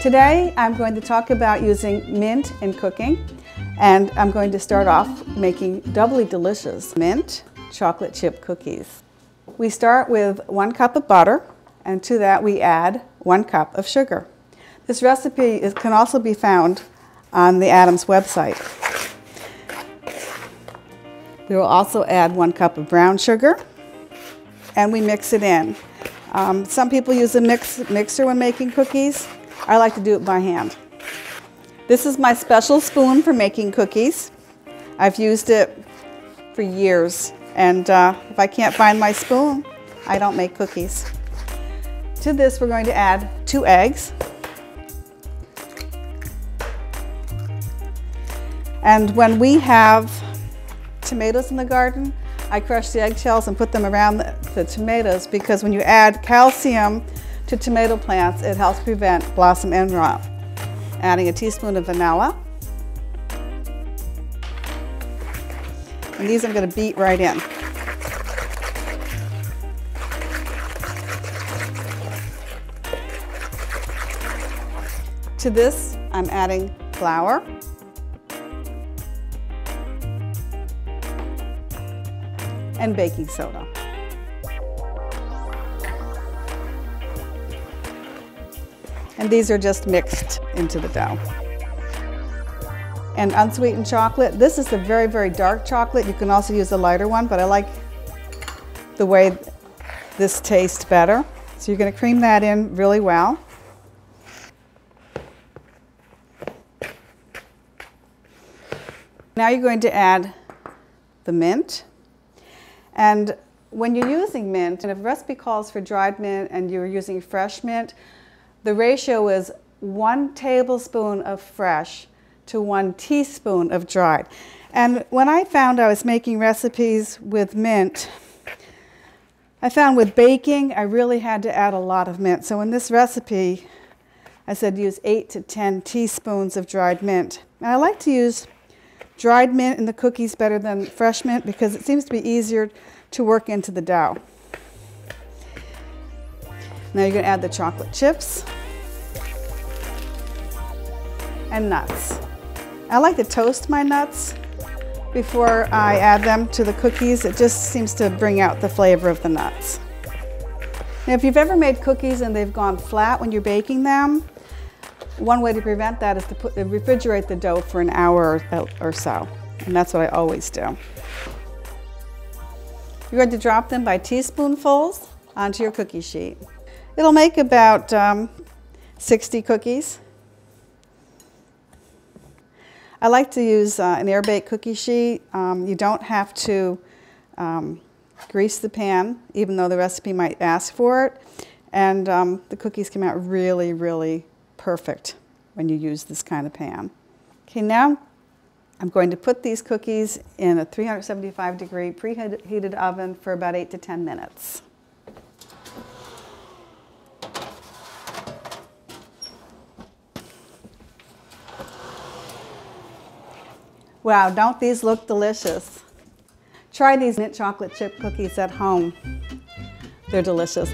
Today I'm going to talk about using mint in cooking, and I'm going to start off making doubly delicious mint chocolate chip cookies. We start with 1 cup of butter, and to that we add 1 cup of sugar. This recipe can also be found on the Adams website. We will also add 1 cup of brown sugar, and we mix it in. Some people use a mixer when making cookies. I like to do it by hand. This is my special spoon for making cookies. I've used it for years, and if I can't find my spoon, I don't make cookies. To this we're going to add 2 eggs. And when we have tomatoes in the garden, I crush the eggshells and put them around the tomatoes, because when you add calcium to tomato plants, it helps prevent blossom end rot. Adding a teaspoon of vanilla. And these I'm going to beat right in. To this, I'm adding flour. And baking soda. And these are just mixed into the dough. And unsweetened chocolate. This is a very, very dark chocolate. You can also use a lighter one, but I like the way this tastes better. So you're going to cream that in really well. Now you're going to add the mint. And when you're using mint, and if a recipe calls for dried mint and you're using fresh mint, the ratio is 1 tablespoon of fresh to 1 teaspoon of dried. And when I found I was making recipes with mint, I found with baking, I really had to add a lot of mint. So in this recipe, I said use 8 to 10 teaspoons of dried mint. And I like to use dried mint in the cookies better than fresh mint because it seems to be easier to work into the dough. Now you're going to add the chocolate chips and nuts. I like to toast my nuts before I add them to the cookies. It just seems to bring out the flavor of the nuts. Now, if you've ever made cookies and they've gone flat when you're baking them, one way to prevent that is to refrigerate the dough for an hour or so, and that's what I always do. You're going to drop them by teaspoonfuls onto your cookie sheet. It'll make about 60 cookies. I like to use an air-baked cookie sheet. You don't have to grease the pan, even though the recipe might ask for it, and the cookies come out really, really perfect when you use this kind of pan. Okay, now I'm going to put these cookies in a 375-degree preheated oven for about 8 to 10 minutes. Wow, don't these look delicious? Try these mint chocolate chip cookies at home. They're delicious.